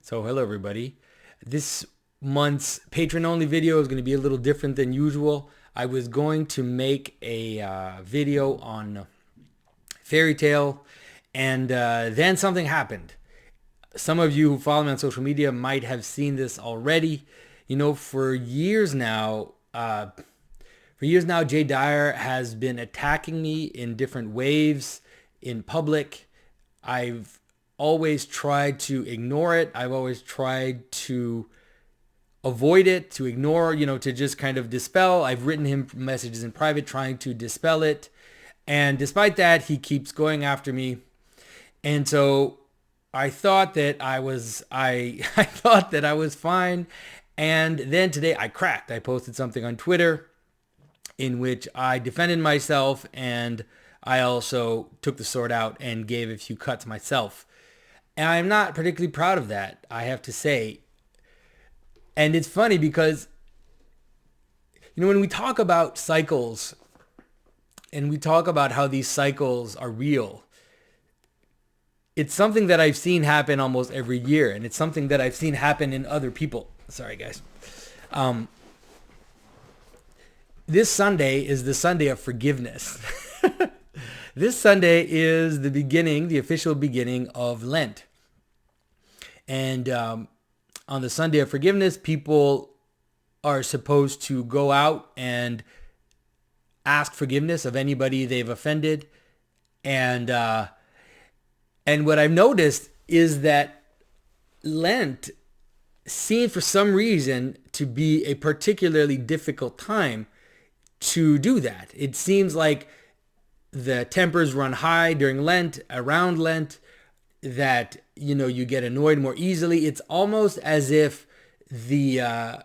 So hello everybody. This month's patron-only video is going to be a little different than usual. I was going to make a video on fairy tale, and then something happened. Some of you who follow me on social media might have seen this already. You know, for years now, Jay Dyer has been attacking me in different waves in public. I've always tried to ignore it. I've always tried to avoid it, to ignore, to just kind of dispel. I've written him messages in private trying to dispel it. And despite that, he keeps going after me. And so I thought that I thought that I was fine. And then today I cracked. I posted something on Twitter in which I defended myself, and I also took the sword out and gave a few cuts myself. And I'm not particularly proud of that, I have to say. And it's funny because, when we talk about cycles and we talk about how these cycles are real, it's something that I've seen happen almost every year. And it's something that I've seen happen in other people. Sorry, guys. This Sunday is the Sunday of forgiveness. This Sunday is the official beginning of Lent. And on the Sunday of forgiveness, people are supposed to go out and ask forgiveness of anybody they've offended. And what I've noticed is that Lent seems for some reason to be a particularly difficult time to do that. It seems like the tempers run high during Lent, around Lent, that, you get annoyed more easily. It's almost as if the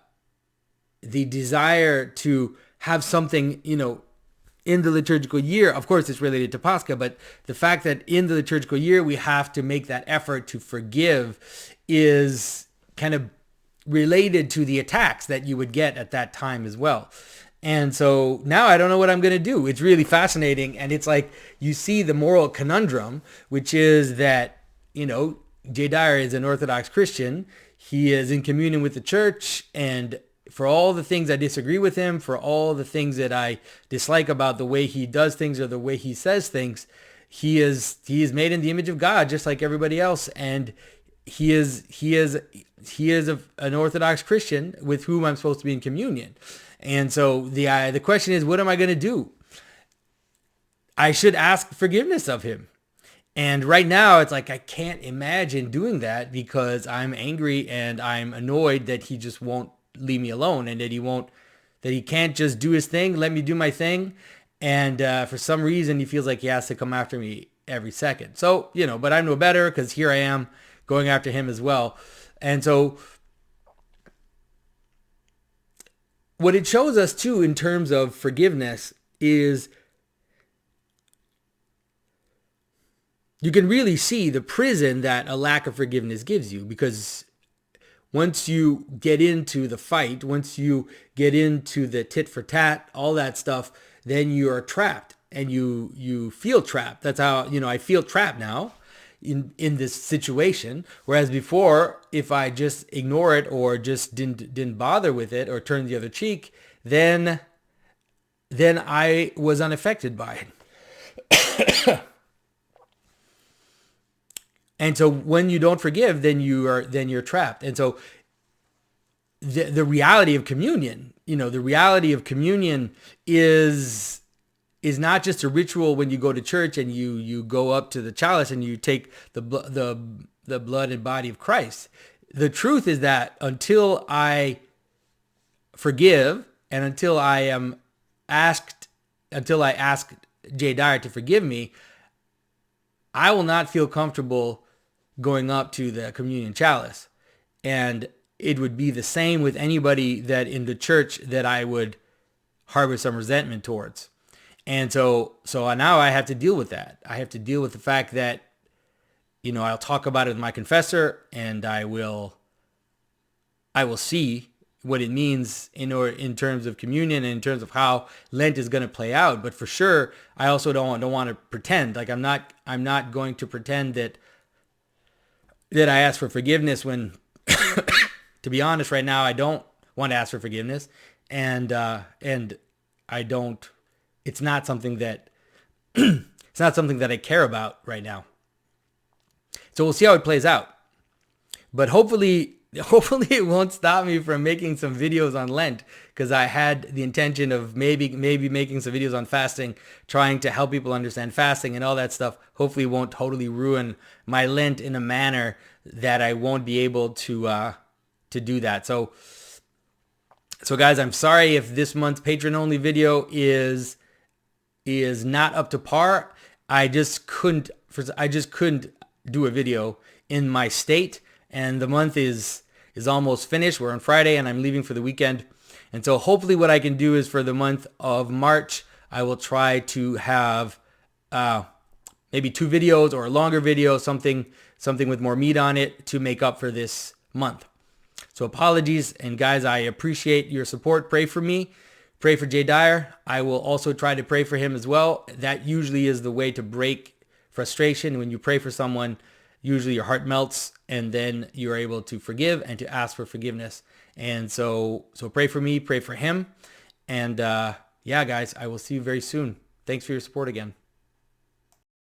desire to have something, in the liturgical year, of course it's related to Pascha, but the fact that in the liturgical year we have to make that effort to forgive is kind of related to the attacks that you would get at that time as well. And so now I don't know what I'm going to do. It's really fascinating. And it's like you see the moral conundrum, which is that, Jay Dyer is an Orthodox Christian. He is in communion with the church. And for all the things I disagree with him, for all the things that I dislike about the way he does things or the way he says things, he is made in the image of God, just like everybody else. And he is an Orthodox Christian with whom I'm supposed to be in communion. And so the question is, what am I going to do? I should ask forgiveness of him. And right now it's like I can't imagine doing that because I'm angry and I'm annoyed that he just won't leave me alone, and that he can't just do his thing, let me do my thing. And for some reason he feels like he has to come after me every second. So, but I'm no better because here I am going after him as well. And so what it shows us too in terms of forgiveness is you can really see the prison that a lack of forgiveness gives you, because once you get into the fight, once you get into the tit for tat, all that stuff, then you are trapped and you feel trapped. That's how, I feel trapped now in this situation. Whereas before, if I just ignore it or just didn't bother with it or turn the other cheek, then I was unaffected by it. And so when you don't forgive, then you're trapped. And so the reality of communion, the reality of communion is not just a ritual when you go to church and you go up to the chalice and you take the blood and body of Christ. The truth is that until I forgive and until I ask Jay Dyer to forgive me, I will not feel comfortable going up to the communion chalice. And it would be the same with anybody that in the church that I would harbor some resentment towards. And so now I have to deal with that. I have to deal with the fact that, I'll talk about it with my confessor, and I will see what it means in terms of communion and in terms of how Lent is going to play out. But for sure, I also don't want to pretend. Like I'm not going to pretend that I ask for forgiveness when to be honest, right now, I don't want to ask for forgiveness, and I don't. It's not something that it's not something that I care about right now. So we'll see how it plays out. But hopefully it won't stop me from making some videos on Lent, because I had the intention of maybe making some videos on fasting, trying to help people understand fasting and all that stuff. Hopefully it won't totally ruin my Lent in a manner that I won't be able to do that. So guys, I'm sorry if this month's patron-only video is not up to par. I just couldn't do a video in my state, and the month is almost finished. We're on Friday and I'm leaving for the weekend. And so hopefully what I can do is for the month of March, I will try to have maybe 2 videos or a longer video, something with more meat on it to make up for this month. So apologies, and guys, I appreciate your support. Pray for me. Pray for Jay Dyer. I will also try to pray for him as well. That usually is the way to break frustration. When you pray for someone, usually your heart melts, and then you're able to forgive and to ask for forgiveness. And so pray for me, pray for him. And yeah, guys, I will see you very soon. Thanks for your support again.